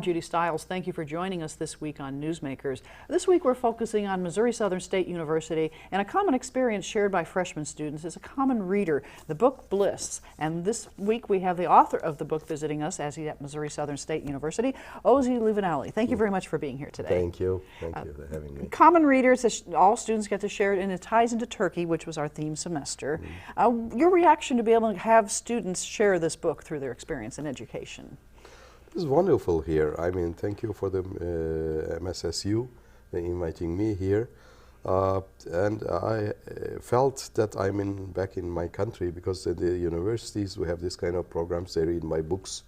I'm Judy Stiles. Thank you for joining us this week on Newsmakers. This week we're focusing on Missouri Southern State University, and a common experience shared by freshman students is a common reader, the book Bliss. And this week we have the author of the book visiting us as he's at Missouri Southern State University, Livaneli. Thank you very much for being here today. Thank you. Thank you for having me. Common readers, all students get to share it, and it ties into Turkey, which was our theme semester. Your reaction to be able to have students share this book through their experience in education? It's wonderful here. I mean, thank you for the MSSU inviting me here. And I felt that I'm back in my country, because at the universities we have this kind of programs. They read my books,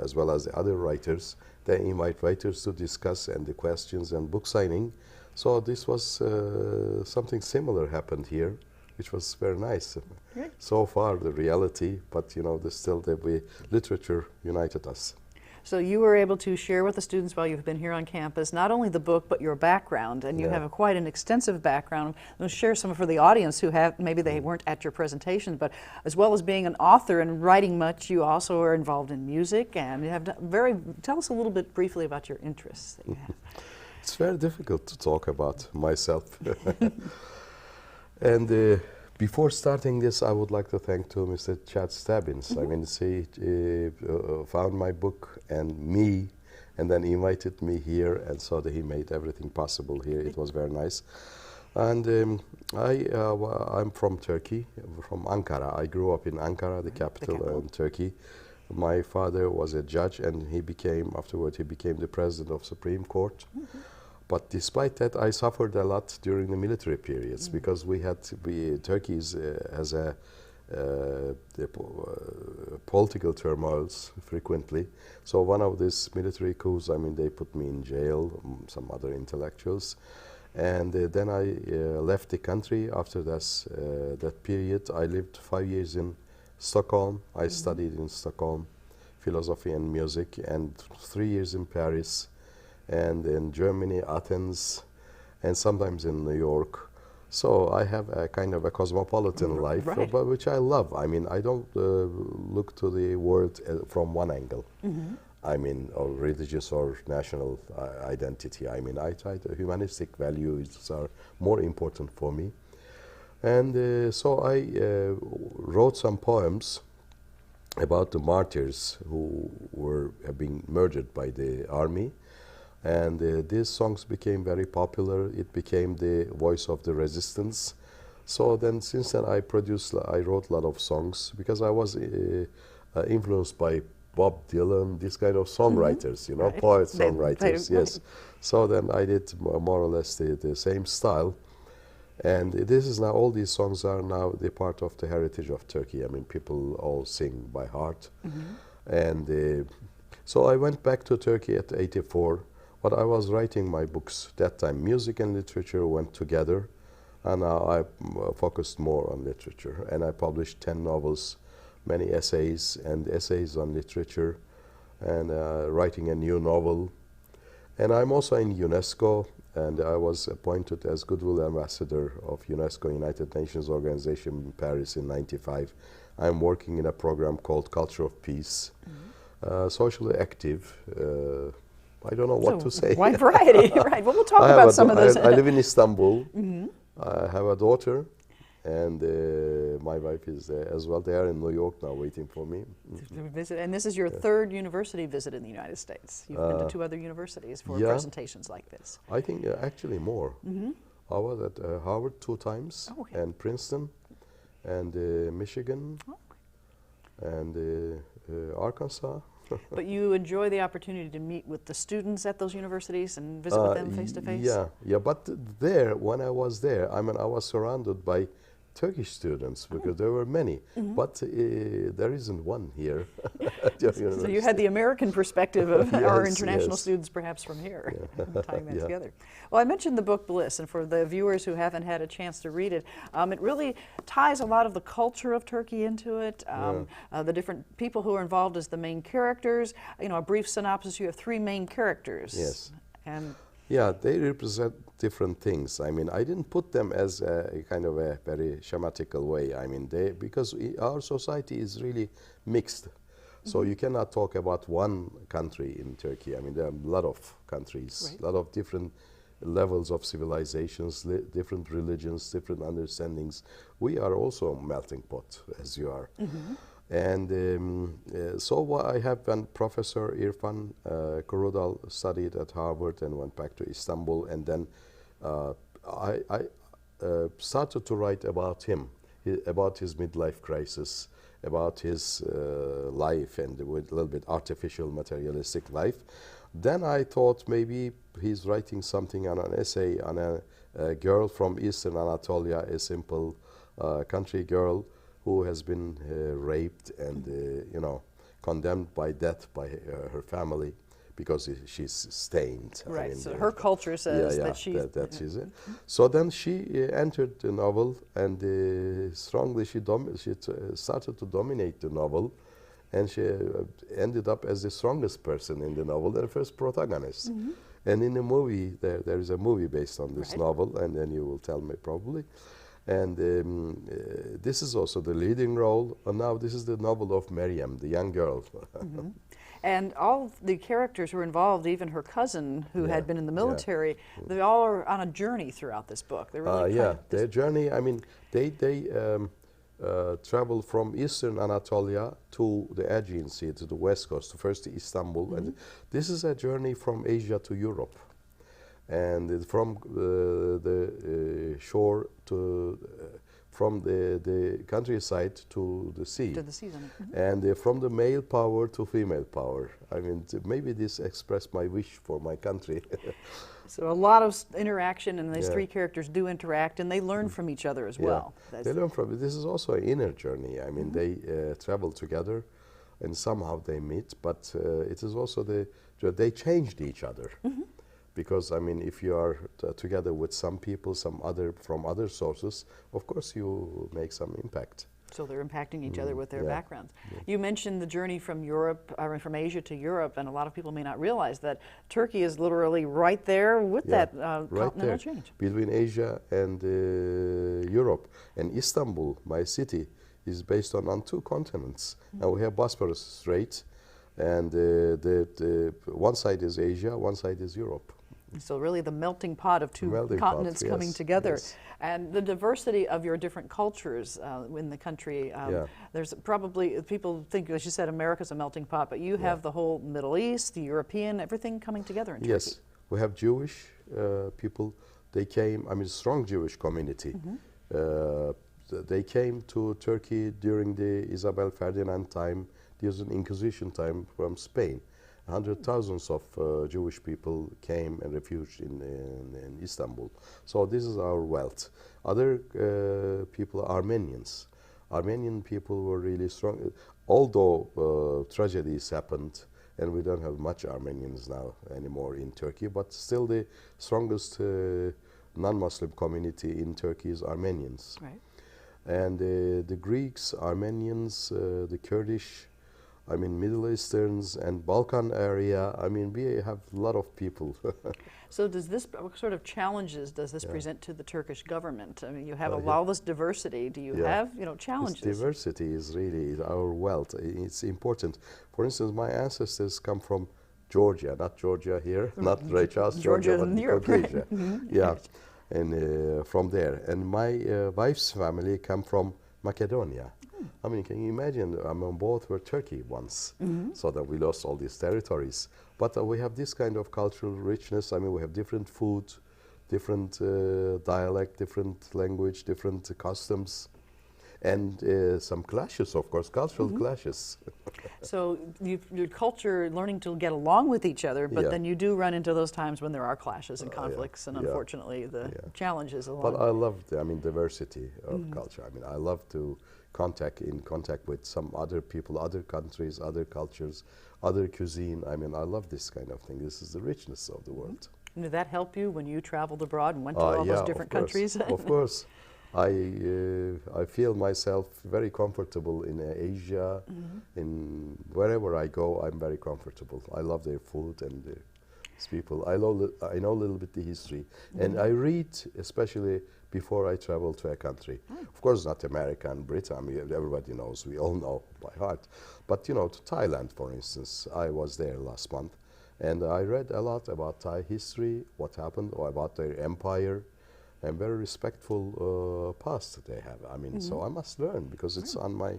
as well as the other writers. They invite writers to discuss and the questions and book signing. So this was something similar happened here, which was very nice. Great. So far the reality, but you know, still the literature united us. So you were able to share with the students while you've been here on campus not only the book but your background, and you have quite an extensive background. We'll share some for the audience who have, maybe they weren't at your presentation, but as well as being an author and writing much, you also are involved in music, and you have tell us a little bit briefly about your interests that you have. It's very difficult to talk about myself. And before starting this, I would like to thank to Mr. Chad Stabbins. I mean, he found my book and me, and then invited me here, and so that he made everything possible here. It was very nice. And I'm from Turkey, from Ankara. I grew up in Ankara, the capital of Turkey. My father was a judge, and afterward he became the president of Supreme Court. But despite that, I suffered a lot during the military periods, because Turkey has political turmoils frequently. So one of these military coups, I mean, they put me in jail, some other intellectuals. And then I left the country after that period. I lived 5 years in Stockholm. I studied in Stockholm, philosophy and music, and 3 years in Paris, and in Germany, Athens, and sometimes in New York. So I have a kind of a cosmopolitan life, but which I love. I mean, I don't look to the world from one angle. I mean, or religious or national identity. I mean, I try to humanistic values are more important for me. And so I wrote some poems about the martyrs who were being murdered by the army. And these songs became very popular. It became the voice of the resistance. So then, since then, I wrote a lot of songs, because I was influenced by Bob Dylan, this kind of songwriters, you know, poets, songwriters, yes. So then I did more or less the same style. And this is now, all these songs are now the part of the heritage of Turkey. I mean, people all sing by heart. And so I went back to Turkey at '84. But I was writing my books that time. Music and literature went together, and I focused more on literature. And I published 10 novels, many essays, and essays on literature, and writing a new novel. And I'm also in UNESCO, and I was appointed as Goodwill Ambassador of UNESCO, United Nations Organization in Paris in '95. I'm working in a program called Culture of Peace, socially active. I don't know what to say. Wide variety, right. Well, we'll talk about some of those. I live in Istanbul. I have a daughter, and my wife is there as well. They are in New York now waiting for me. And this is your third university visit in the United States. You've been to 2 other universities for presentations like this. I think actually more. I was at Harvard 2 times, and Princeton, and Michigan, and Arkansas. But you enjoy the opportunity to meet with the students at those universities and visit with them face to face? Yeah. But there, when I was there, I mean, I was surrounded by Turkish students, because there were many, but there isn't one here. So you had the American perspective of our international students perhaps from here, tying that together. Well, I mentioned the book Bliss, and for the viewers who haven't had a chance to read it, it really ties a lot of the culture of Turkey into it, the different people who are involved as the main characters. You know, a brief synopsis, you have 3 main characters. Yes. And yeah, they represent different things. I mean, I didn't put them as a kind of a very schematical way. I mean, because our society is really mixed. So you cannot talk about one country in Turkey. I mean, there are a lot of countries, a lot of different levels of civilizations, different religions, different understandings. We are also a melting pot, as you are. And so I have one professor, Irfan Kurudal, studied at Harvard and went back to Istanbul. And then I started to write about him, about his midlife crisis, about his life, and with a little bit artificial, materialistic life. Then I thought maybe he's writing something on an essay on a girl from Eastern Anatolia, a simple country girl who has been raped and you know, condemned by death by her family because she's stained. Right. I mean, so her culture says that she's that is it. So then she entered the novel, and strongly she started to dominate the novel, and she ended up as the strongest person in the novel, the first protagonist. And in the movie, there is a movie based on this novel, and then you will tell me probably. And this is also the leading role. And now this is the novel of Maryam, the young girl. And all the characters who were involved, even her cousin who had been in the military, they all are on a journey throughout this book. They're really their journey, I mean, they travel from Eastern Anatolia to the Aegean Sea, to the west coast, first to Istanbul. And this is a journey from Asia to Europe. And from the shore to, from the countryside to the sea. To the season. And from the male power to female power. I mean, maybe this expressed my wish for my country. So a lot of interaction, and these three characters do interact, and they learn from each other as well. They learn from it. This is also an inner journey. I mean, they travel together, and somehow they meet, but it is also they changed each other. Because, I mean, if you are together with some people, from other sources, of course you make some impact. So they're impacting each other with their backgrounds. You mentioned the journey from Europe, or from Asia to Europe, and a lot of people may not realize that Turkey is literally right there with that continental change. Between Asia and Europe. And Istanbul, my city, is based on two continents. Now we have Bosphorus Strait, and the one side is Asia, one side is Europe. So really the melting pot of two continents coming together. And the diversity of your different cultures in the country. There's probably, people think, as you said, America's a melting pot, but you have the whole Middle East, the European, everything coming together in Turkey. Yes, we have Jewish people. They came, I mean, strong Jewish community. They came to Turkey during the Isabel Ferdinand time. There's an Inquisition time from Spain. Hundreds of Jewish people came and refuged in Istanbul. So this is our wealth. Other people, Armenians. Armenian people were really strong. Although tragedies happened, and we don't have much Armenians now anymore in Turkey, but still the strongest non-Muslim community in Turkey is Armenians. And the Greeks, Armenians, the Kurdish, I mean, Middle Easterns and Balkan area, I mean, we have a lot of people. So does this, what sort of challenges does this present to the Turkish government? I mean, you have all this diversity. Do you have, challenges? This diversity is really our wealth. It's important. For instance, my ancestors come from Georgia, not Georgia here, not Reychas, Georgia, but Caucasia. And from there. And my wife's family come from Macedonia. I mean, can you imagine? I mean, both were Turkey once, so that we lost all these territories. But we have this kind of cultural richness. I mean, we have different food, different dialect, different language, different customs, and some clashes, of course, cultural clashes. So your culture learning to get along with each other, but then you do run into those times when there are clashes and conflicts, and unfortunately the challenges along. But I love, diversity of culture. I mean, I love to contact with some other people, other countries, other cultures, other cuisine. I mean, I love this kind of thing. This is the richness of the world. And did that help you when you traveled abroad and went to all those different countries? Of course. I feel myself very comfortable in Asia. In wherever I go, I'm very comfortable. I love their food and these people. I know a little bit the history, and I read especially before I travel to a country. Of course, not America and Britain. I mean, everybody knows. We all know by heart. But you know, to Thailand, for instance, I was there last month, and I read a lot about Thai history, what happened, or about their empire, and very respectful past that they have. I mean, so I must learn because it's on my.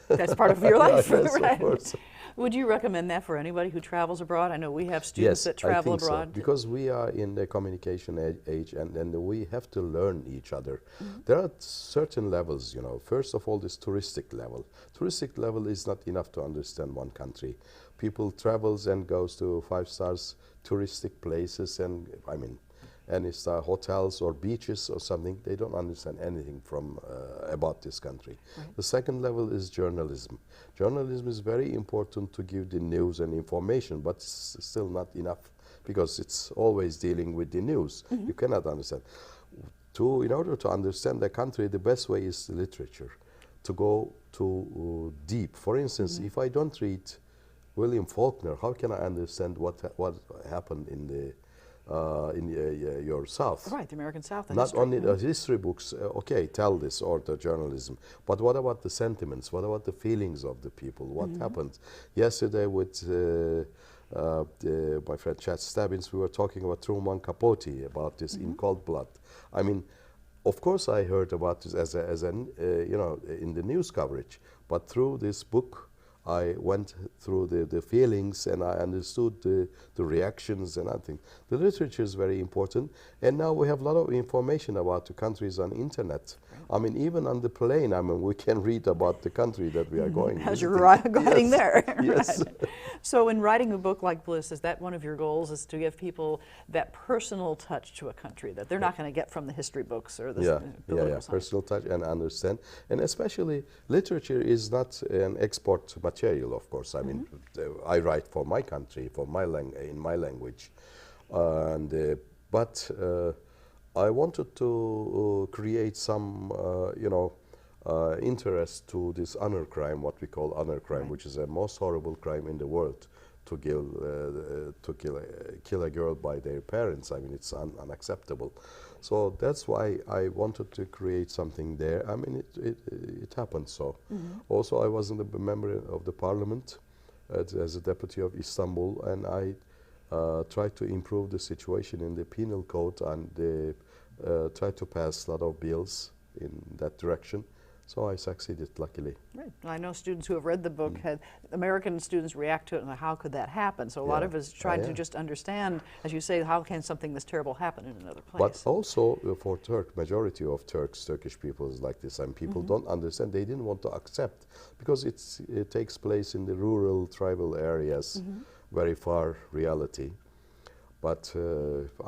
That's part of your life, Yes, right? of course. Would you recommend that for anybody who travels abroad? I know we have students that travel I think abroad. so, because we are in the communication age, and we have to learn each other. There are certain levels, you know. First of all, this touristic level. Touristic level is not enough to understand one country. People travels and goes to 5 stars touristic places, and I mean, any star hotels or beaches or something. They don't understand anything from about this country. Right. The second level is journalism. Journalism is very important to give the news and information, but it's still not enough because it's always dealing with the news. You cannot understand. In order to understand the country, the best way is the literature, to go to deep. For instance, if I don't read William Faulkner, how can I understand what happened in the your South? Right, the American South. Not only the history books, okay, tell this, or the journalism, but what about the sentiments? What about the feelings of the people? What happened? Yesterday with my friend Chad Stabbins, we were talking about Truman Capote, about this in cold blood. I mean, of course I heard about this as you know, in the news coverage, but through this book, I went through the feelings and I understood the reactions, and I think the literature is very important. And now we have a lot of information about the countries on internet. Right. I mean, even on the plane, I mean, we can read about the country that we are going. As you're going there. Yes. Right. So in writing a book like Bliss, is that one of your goals, is to give people that personal touch to a country that they're not going to get from the history books or the political science? Personal touch and understand. And especially literature is not an export material, of course. I mean, I write for my country, for my in my language, but I wanted to create some, you know, interest to this honor crime, what we call honor crime, which is the most horrible crime in the world, to kill a girl by their parents. I mean, it's unacceptable. So that's why I wanted to create something there. I mean, it happened so. Also, I was a member of the parliament as a deputy of Istanbul, and I tried to improve the situation in the penal code, and tried to pass a lot of bills in that direction. So I succeeded, luckily. Right. I know students who have read the book, had American students react to it, and how could that happen? So a lot of us tried to just understand, as you say, how can something this terrible happen in another place? But also for majority of Turkish people is like this, and people don't understand. They didn't want to accept because it takes place in the rural, tribal areas, very far reality. But,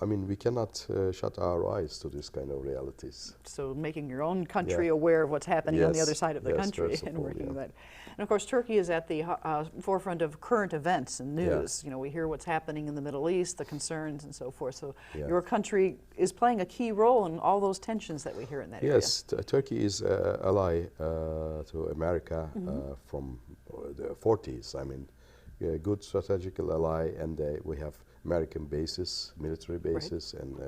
I mean, we cannot shut our eyes to this kind of realities. So making your own country aware of what's happening on the other side of the country and working that. And of course, Turkey is at the forefront of current events and news. You know, we hear what's happening in the Middle East, the concerns and so forth. So your country is playing a key role in all those tensions that we hear in that area. Yes, Turkey is an ally to America from the 40s. I mean, a good strategical ally, and we have American bases, military bases, and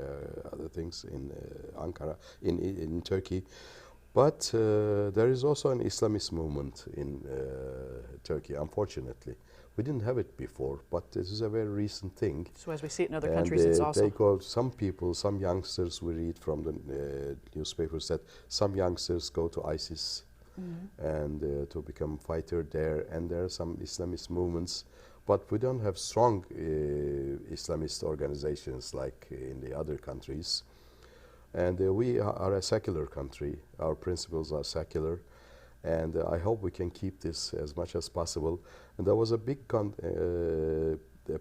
other things in Ankara, in Turkey. But there is also an Islamist movement in Turkey, unfortunately. We didn't have it before, but this is a very recent thing. So as we see it in other countries, it's also... They call some people, some youngsters, we read from the newspapers that some youngsters go to ISIS and to become fighter there, and there are some Islamist movements. But we don't have strong Islamist organizations like in the other countries. And we are a secular country. Our principles are secular. And I hope we can keep this as much as possible. And there was a big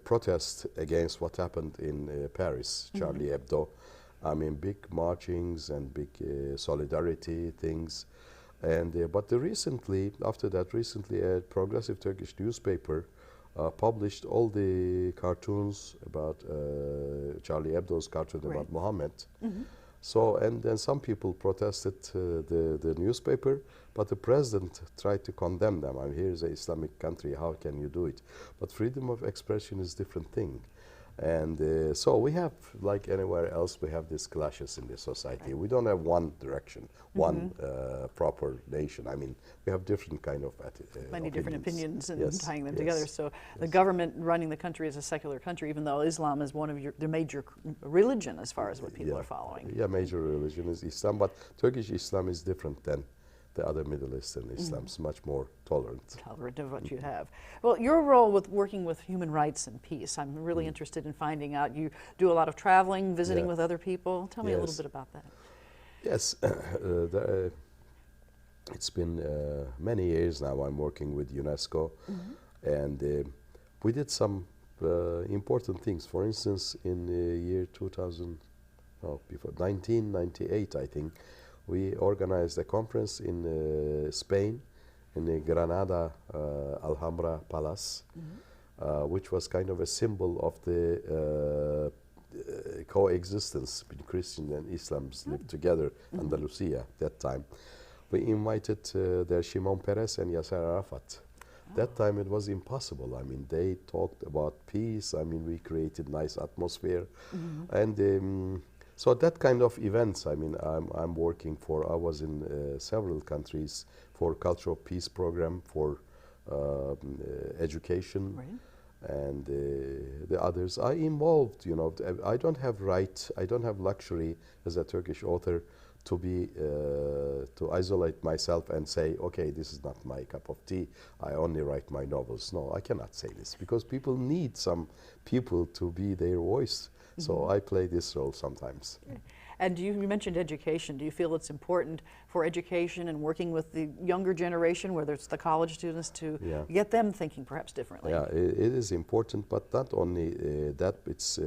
protest against what happened in Paris, Charlie Hebdo. I mean, big marchings and big solidarity things. And but recently, after that, a progressive Turkish newspaper published all the cartoons about Charlie Hebdo's cartoon about Muhammad. So, and then some people protested the newspaper, but the president tried to condemn them. I mean, here's an Islamic country, how can you do it? But freedom of expression is a different thing. And so we have, like anywhere else, we have these clashes in the society. We don't have one direction, one proper nation. I mean, we have different kind of many different opinions and yes, tying them yes, together. So yes. the government running the country is a secular country, even though Islam is one of the major religion as far as what people are following. Yeah, major religion is Islam, but Turkish Islam is different than the other Middle Eastern Islam's, much more tolerant. Tolerant of what you have. Well, your role with working with human rights and peace, I'm really interested in finding out. You do a lot of traveling, visiting with other people. Tell me a little bit about that. Yes, it's been many years now I'm working with UNESCO, and we did some important things. For instance, in the year 1998, I think, we organized a conference in Spain, in the Granada Alhambra Palace, which was kind of a symbol of the coexistence between Christian and Islams lived together in Andalusia at that time. We invited there Shimon Peres and Yasser Arafat. That time it was impossible. I mean, they talked about peace. I mean, we created nice atmosphere. And so that kind of events, I mean, I'm working for. I was in several countries for cultural peace program, for education, and the others. I involved, you know. I don't have luxury as a Turkish author to be to isolate myself and say, okay, this is not my cup of tea. I only write my novels. No, I cannot say this because people need some people to be their voice. So I play this role sometimes. And you mentioned education. Do you feel it's important for education and working with the younger generation, whether it's the college students, to get them thinking perhaps differently? Yeah, it is important, but not only that, it's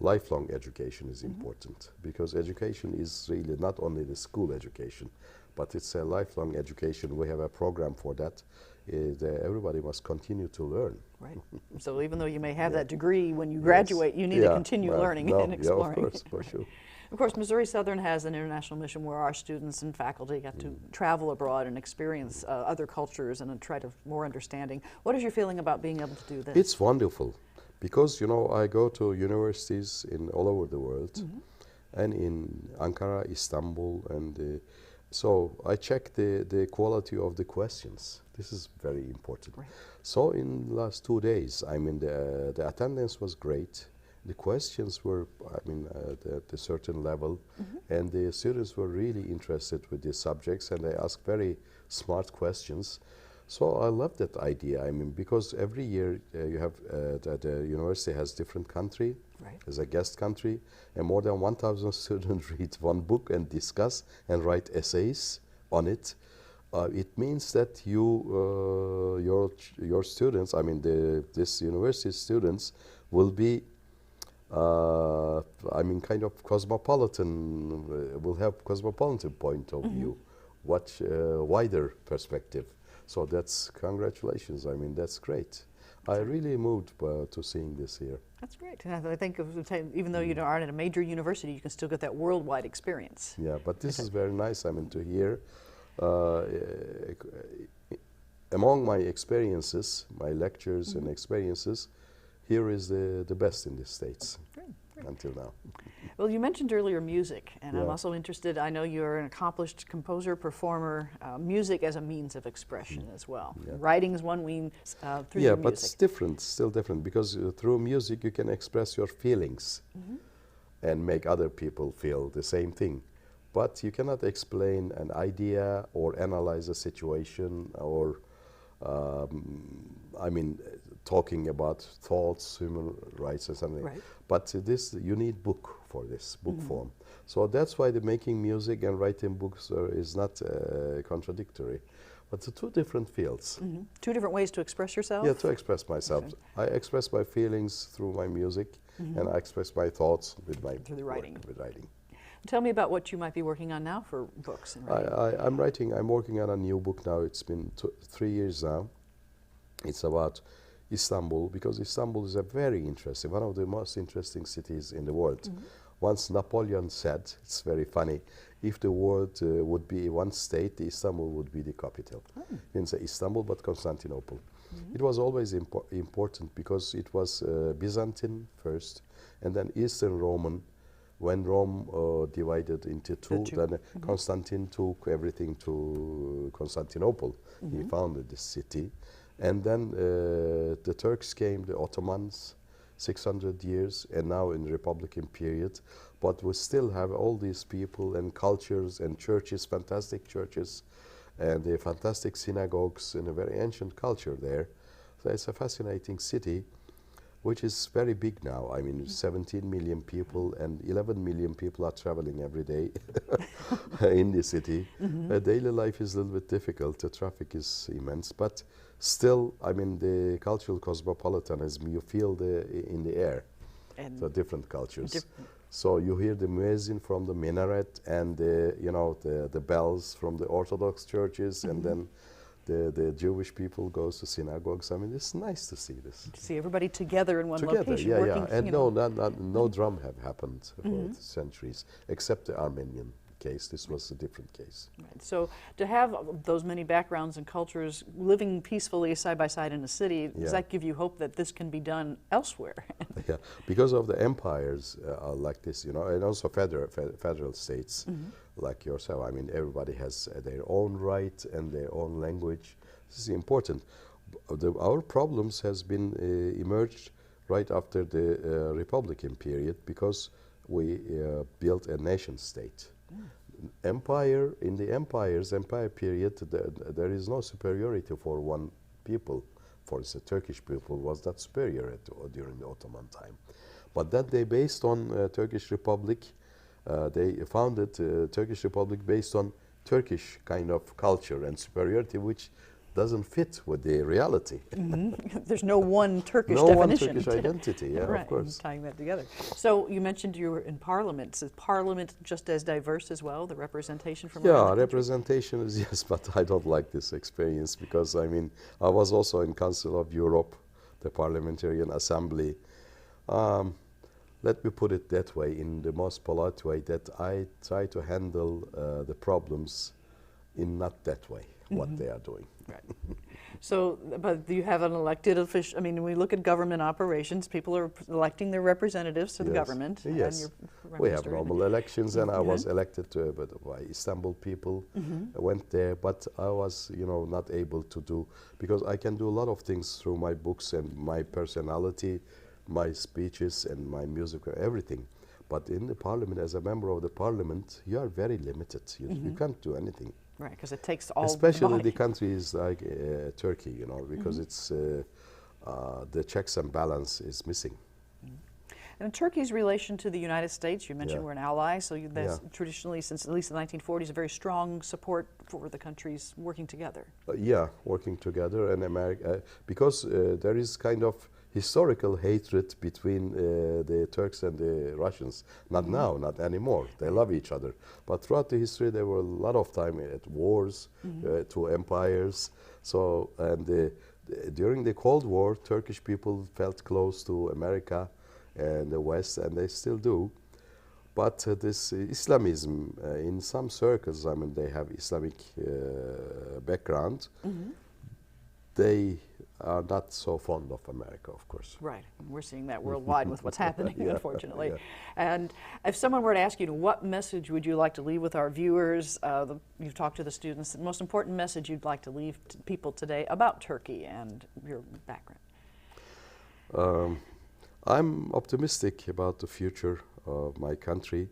lifelong education is important, because education is really not only the school education, but it's a lifelong education. We have a program for that. Everybody must continue to learn. Right. So even though you may have that degree, when you graduate, you need to continue learning and exploring. Yeah, of course, for sure. Of course, Missouri Southern has an international mission where our students and faculty get to travel abroad and experience other cultures and try to more understanding. What is your feeling about being able to do this? It's wonderful, because, you know, I go to universities in all over the world, and in Ankara, Istanbul, and so I check the quality of the questions. This is very important. Right. So in the last 2 days, I mean, the attendance was great. The questions were, I mean, at a certain level, and the students were really interested with these subjects, and they asked very smart questions. So I love that idea. I mean, because every year you have the university has different country as a guest country, and more than 1,000 students read one book and discuss and write essays on it. It means that your students, I mean, this university students will be, I mean, kind of cosmopolitan. Will have cosmopolitan point of view, wider perspective. So that's congratulations. I mean, that's great. I really moved to seeing this here. That's great. And I think even though you aren't at a major university, you can still get that worldwide experience. Yeah, but this is very nice. I mean, to hear among my experiences, my lectures and experiences, here is the best in the States. Great. Until now. Well, you mentioned earlier music, and I'm also interested. I know you're an accomplished composer, performer, music as a means of expression as well. Writing is one means through your music. But it's different, still different, because through music you can express your feelings and make other people feel the same thing. But you cannot explain an idea or analyze a situation or, I mean, talking about thoughts, human rights and something. Right. But this, you need book for this, book form. So that's why the making music and writing books is not contradictory. But the two different fields. Two different ways to express yourself? Yeah, to express myself. Okay. I express my feelings through my music, and I express my thoughts with my through the writing. With writing. Tell me about what you might be working on now for books and writing. I'm working on a new book now. It's been 3 years now. It's about Istanbul, because Istanbul is a very interesting, one of the most interesting cities in the world. Once Napoleon said, it's very funny, if the world would be one state, Istanbul would be the capital. You can say Istanbul, but Constantinople. It was always important because it was Byzantine first, and then Eastern Roman. When Rome divided into two, then Constantine took everything to Constantinople. He founded the city. And then the Turks came, the Ottomans, 600 years, and now in Republican period. But we still have all these people and cultures and churches, fantastic churches, and the fantastic synagogues and a very ancient culture there. So it's a fascinating city, which is very big now. I mean, 17 million people and 11 million people are traveling every day in the city. Daily life is a little bit difficult. The traffic is immense, but still, I mean, the cultural cosmopolitanism, you feel in the air, and the different cultures. So you hear the muezzin from the minaret and the bells from the Orthodox churches, and then the Jewish people goes to synagogues. I mean, it's nice to see this. To see everybody together in one location. Yeah. And no drum have happened for centuries, except the Armenian case. This was a different case. Right. So to have those many backgrounds and cultures living peacefully side by side in a city, does that give you hope that this can be done elsewhere? Yeah, because of the empires like this, and also federal states like yourself. I mean, everybody has their own right and their own language. This is important. Our problems has been emerged right after the Republican period because we built a nation state. Empire, in the empire period, there is no superiority for one people. For instance, Turkish people was not superior during the Ottoman time. But that they based on Turkish Republic, they founded Turkish Republic based on Turkish kind of culture and superiority, which doesn't fit with the reality. There's no one Turkish definition. No one Turkish identity, right, of course. Tying that together. So you mentioned you were in Parliament. Is Parliament just as diverse as well, the representation from around the representation is, yes, but I don't like this experience because, I mean, I was also in Council of Europe, the Parliamentarian Assembly. Let me put it that way, in the most polite way, that I try to handle the problems in not that way, what they are doing. Right. So, but you have an elected official. I mean, when we look at government operations, people are electing their representatives to the government. Yes. We have normal elections, and I was elected by Istanbul people. I went there, but I was, not able to do, because I can do a lot of things through my books and my personality, my speeches and my music, everything. But in the parliament, as a member of the parliament, you are very limited. You can't do anything. Right, because it takes all especially the countries like Turkey, because it's the checks and balance is missing. And Turkey's relation to the United States, you mentioned we're an ally, so there's traditionally, since at least the 1940s, a very strong support for the countries working together. Working together, and America, because there is kind of historical hatred between the Turks and the Russians. Not now, not anymore. They love each other. But throughout the history, there were a lot of time at wars, two empires. So, and during the Cold War, Turkish people felt close to America and the West, and they still do. But this Islamism, in some circles, I mean, they have Islamic background. They are not so fond of America, of course. Right. We're seeing that worldwide with what's happening, unfortunately. And if someone were to ask you, what message would you like to leave with our viewers? You've talked to the students. The most important message you'd like to leave to people today about Turkey and your background? I'm optimistic about the future of my country,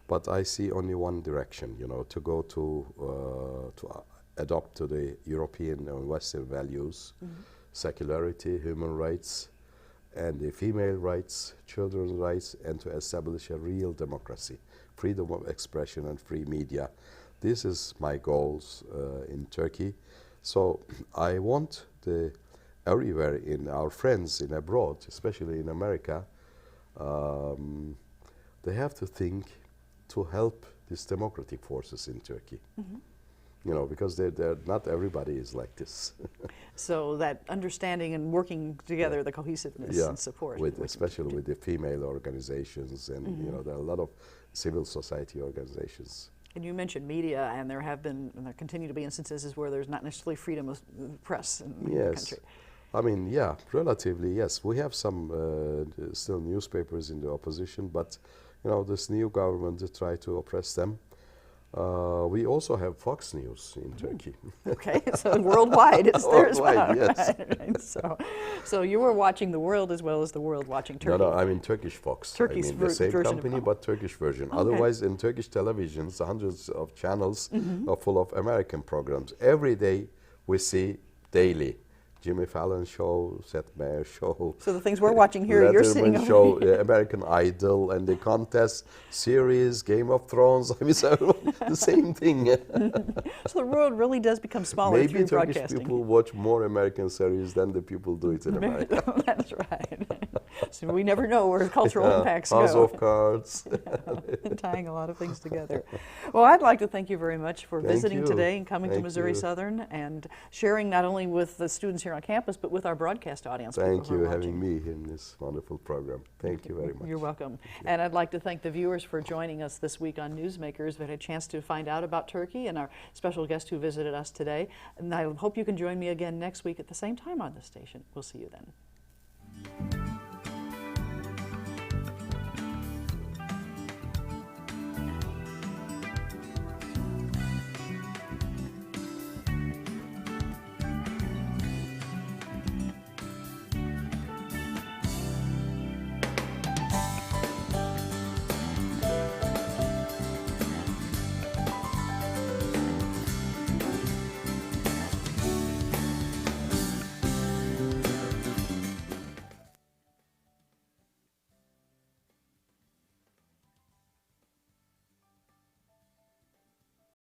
but I see only one direction, to go to adopt to the European and Western values, secularity, human rights, and the female rights, children's rights, and to establish a real democracy, freedom of expression and free media. This is my goals in Turkey. So I want everywhere in our friends in abroad, especially in America, they have to think to help these democratic forces in Turkey. Because they're not everybody is like this. So that understanding and working together, the cohesiveness and support. Especially with the female organizations, and there are a lot of civil society organizations. And you mentioned media, and there have been, and there continue to be instances where there's not necessarily freedom of press in the country. I mean, yeah, relatively, yes. We have some still newspapers in the opposition, but you know, this new government to try to oppress them. We also have Fox News in Turkey. Okay, so worldwide it's theirs. Worldwide, yes. Right. So you were watching the world as well as the world watching Turkey. No, I mean Turkish Fox. Turkish I mean the same version company, of but Turkish version. Okay. Otherwise, in Turkish televisions, hundreds of channels are full of American programs. Every day we see daily. Jimmy Fallon show, Seth Meyers show. So the things we're watching here, you're seeing Letterman show, American Idol, and the contest series, Game of Thrones. I mean, so the same thing. So the world really does become smaller Maybe through Turkish broadcasting. people watch more American series than the people do it in America. That's right. So we never know where cultural impacts House go. of Cards. Tying a lot of things together. Well, I'd like to thank you very much for visiting you. today and coming to Thank Missouri you. Southern and sharing not only with the students here on campus, but with our broadcast audience. Thank people you who for are having watching. me in this wonderful program. Thank you very much. You're welcome. And I'd like to thank the viewers for joining us this week on Newsmakers. We had a chance to find out about Turkey and our special guest who visited us today. And I hope you can join me again next week at the same time on this station. We'll see you then.